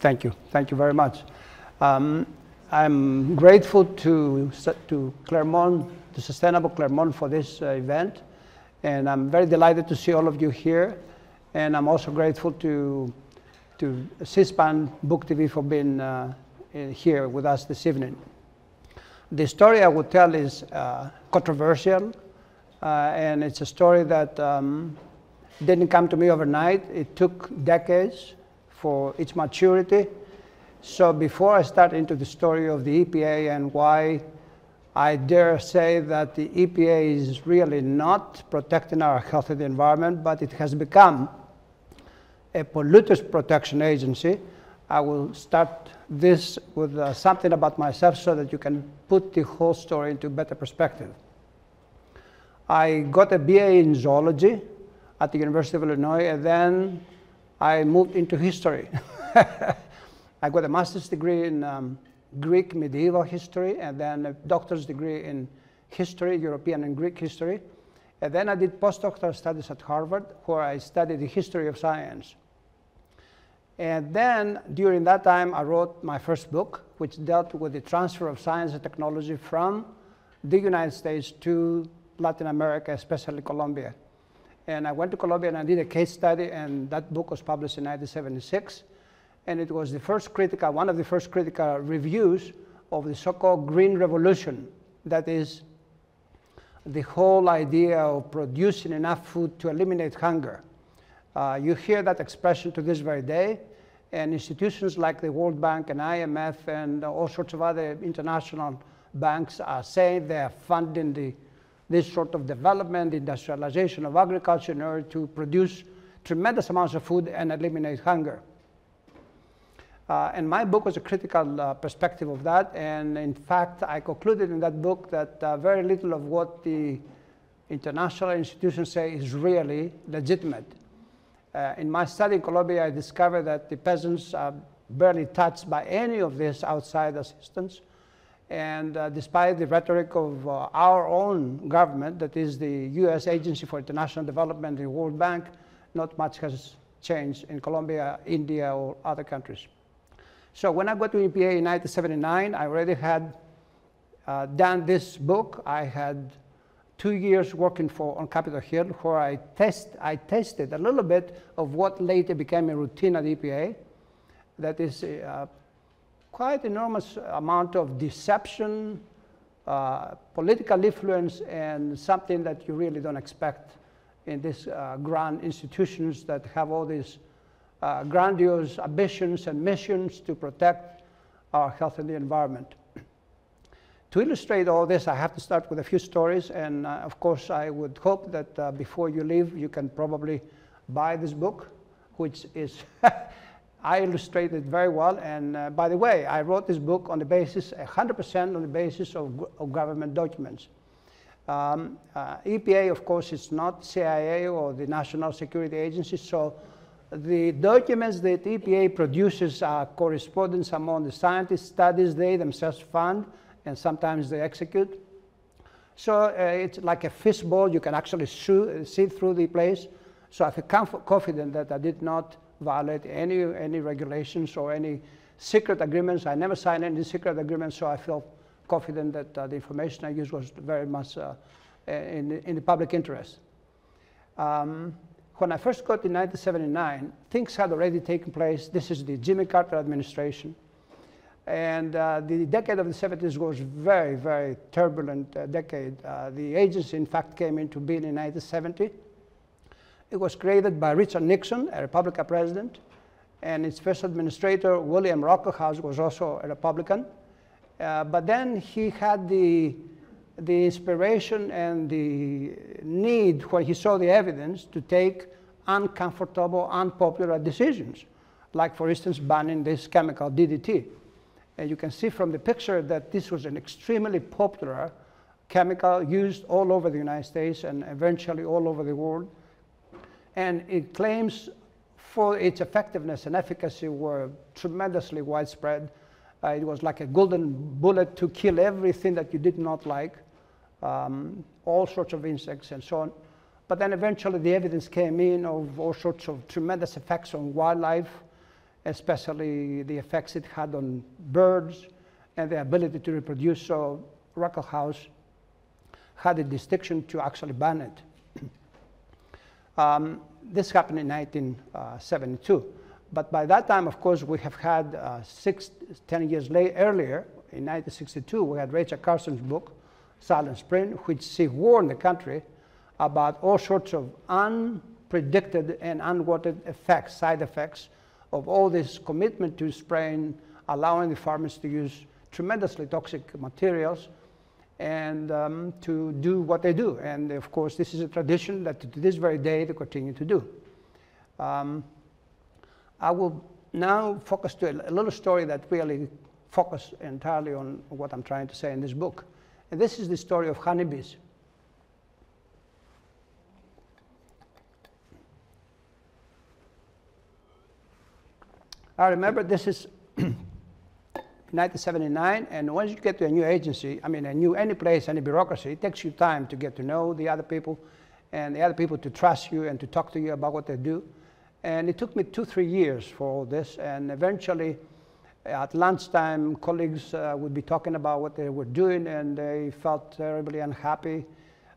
Thank you. Thank you very much. I'm grateful to Claremont, to Sustainable Claremont, for this event. And I'm very delighted to see all of you here. And I'm also grateful to C-SPAN Book TV for being here with us this evening. The story I will tell is controversial, and it's a story that didn't come to me overnight. It took decades for its maturity. So before I start into the story of the EPA and why I dare say that the EPA is really not protecting our health and the environment, but it has become a polluters protection agency, I will start this with something about myself so that you can put the whole story into better perspective. I got a BA in zoology at the University of Illinois, and then I moved into history. I got a master's degree in Greek medieval history, and then a doctor's degree in history, European and Greek history. And then I did postdoctoral studies at Harvard, where I studied the history of science. And then during that time, I wrote my first book, which dealt with the transfer of science and technology from the United States to Latin America, especially Colombia. And I went to Colombia and I did a case study, and that book was published in 1976. And it was the first one of the first critical reviews of the so-called Green Revolution. That is the whole idea of producing enough food to eliminate hunger. You hear that expression to this very day, and institutions like the World Bank and IMF and all sorts of other international banks are saying they are funding this sort of development, industrialization of agriculture in order to produce tremendous amounts of food and eliminate hunger. And my book was a critical perspective of that, and in fact, I concluded in that book that very little of what the international institutions say is really legitimate. In my study in Colombia, I discovered that the peasants are barely touched by any of this outside assistance. And despite the rhetoric of our own government, that is the US Agency for International Development, the World Bank, not much has changed in Colombia, India, or other countries. So when I got to EPA in 1979, I already had done this book. I had 2 years working on Capitol Hill, where I tested a little bit of what later became a routine at EPA. That is quite enormous amount of deception, political influence, and something that you really don't expect in these grand institutions that have all these grandiose ambitions and missions to protect our health and the environment. To illustrate all this, I have to start with a few stories, and of course, I would hope that before you leave, you can probably buy this book, which is, I illustrated very well, and by the way, I wrote this book on the basis, 100% on the basis of government documents. EPA, of course, is not CIA or the National Security Agency, so the documents that EPA produces are correspondence among the scientists, studies they themselves fund, and sometimes they execute. So it's like a fishbowl. You can actually see through the place. So I feel confident that I did not violate any regulations or any secret agreements. I never signed any secret agreements, so I feel confident that the information I used was very much in the public interest. When I first got in 1979, things had already taken place. This is the Jimmy Carter administration. And the decade of the 70s was very, very turbulent decade. The agency, in fact, came into being in 1970. It was created by Richard Nixon, a Republican president, and its first administrator, William Rocklehurst, was also a Republican. But then he had the inspiration and the need, when he saw the evidence, to take uncomfortable, unpopular decisions, like, for instance, banning this chemical, DDT. And you can see from the picture that this was an extremely popular chemical used all over the United States and eventually all over the world. And it claims for its effectiveness and efficacy were tremendously widespread. It was like a golden bullet to kill everything that you did not like, all sorts of insects and so on. But then eventually the evidence came in of all sorts of tremendous effects on wildlife especially the effects it had on birds and the ability to reproduce. So Ruckelshaus House had a distinction to actually ban it. This happened in 1972. But by that time, of course, we have had 10 years earlier, in 1962, we had Rachel Carson's book, Silent Spring, which she warned the country about all sorts of unpredicted and unwanted effects, side effects of all this commitment to spraying, allowing the farmers to use tremendously toxic materials and to do what they do. And of course, this is a tradition that to this very day they continue to do. I will now focus to a little story that really focuses entirely on what I'm trying to say in this book. And this is the story of honeybees. I remember this is 1979, and once you get to a new agency, I mean, any place, any bureaucracy, it takes you time to get to know the other people and the other people to trust you and to talk to you about what they do. And it took me 2-3 years for all this, and eventually at lunchtime, colleagues would be talking about what they were doing, and they felt terribly unhappy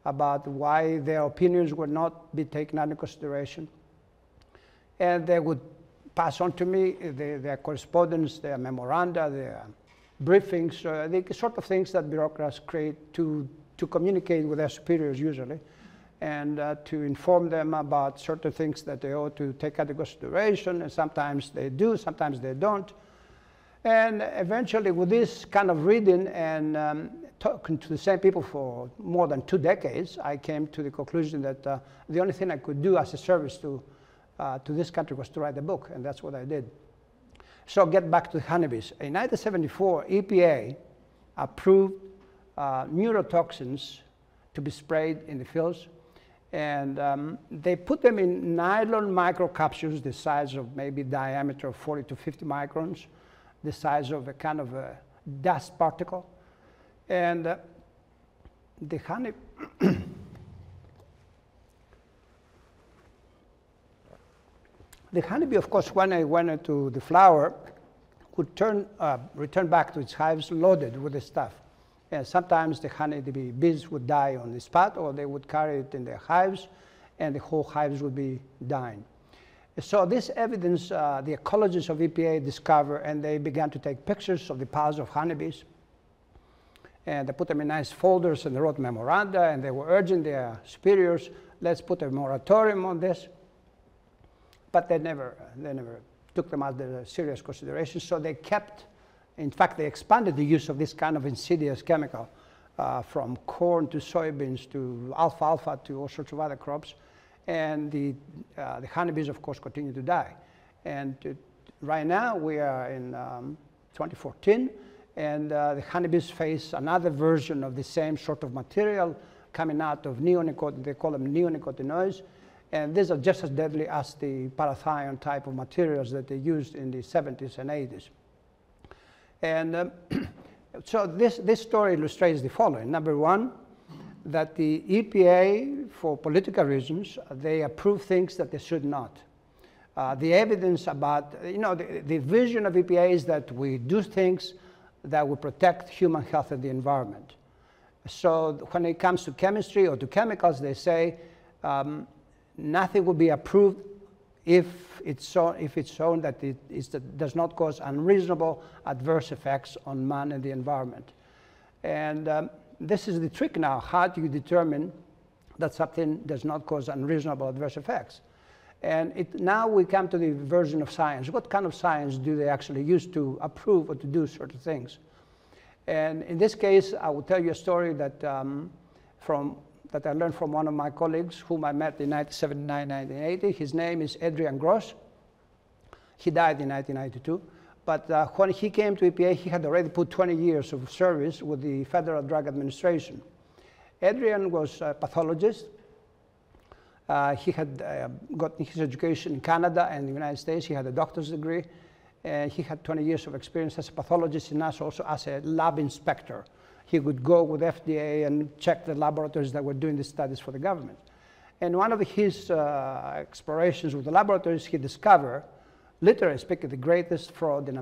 about why their opinions would not be taken into consideration. And they would pass on to me their correspondence, their memoranda, their briefings, the sort of things that bureaucrats create to communicate with their superiors usually, and to inform them about certain things that they ought to take into consideration, and sometimes they do, sometimes they don't. And eventually, with this kind of reading and talking to the same people for more than 2 decades, I came to the conclusion that the only thing I could do as a service to this country was to write a book, and that's what I did. So get back to the honeybees. In 1974, EPA approved neurotoxins to be sprayed in the fields, and they put them in nylon microcapsules the size of maybe diameter of 40 to 50 microns, the size of a kind of a dust particle. And the honey the honeybee, of course, when I went into the flower, would return back to its hives loaded with the stuff. And sometimes the honeybee bees would die on the spot, or they would carry it in their hives, and the whole hives would be dying. So this evidence, the ecologists of EPA discovered, and they began to take pictures of the piles of honeybees. And they put them in nice folders, and they wrote memoranda, and they were urging their superiors, let's put a moratorium on this. But they never took them under serious consideration, so they kept, in fact, they expanded the use of this kind of insidious chemical from corn to soybeans to alfalfa to all sorts of other crops. And the honeybees, of course, continue to die. And right now, we are in 2014, and the honeybees face another version of the same sort of material coming out of neonicotinoids. They call them neonicotinoids. And these are just as deadly as the parathion type of materials that they used in the 70s and 80s. And so this story illustrates the following. Number one, that the EPA, for political reasons, they approve things that they should not. The evidence about, the vision of EPA is that we do things that will protect human health and the environment. So when it comes to chemistry or to chemicals, they say nothing will be approved if it's shown that it does not cause unreasonable adverse effects on man and the environment. And this is the trick now. How do you determine that something does not cause unreasonable adverse effects? And now we come to the version of science. What kind of science do they actually use to approve or to do certain things? And in this case, I will tell you a story that, that I learned from one of my colleagues whom I met in 1979, 1980. His name is Adrian Gross. He died in 1992. But when he came to EPA, he had already put 20 years of service with the Federal Drug Administration. Adrian was a pathologist. He had gotten his education in Canada and the United States. He had a doctor's degree. And he had 20 years of experience as a pathologist and also as a lab inspector. He would go with FDA and check the laboratories that were doing the studies for the government. And one of his explorations with the laboratories, he discovered literally speaking, the greatest fraud in America.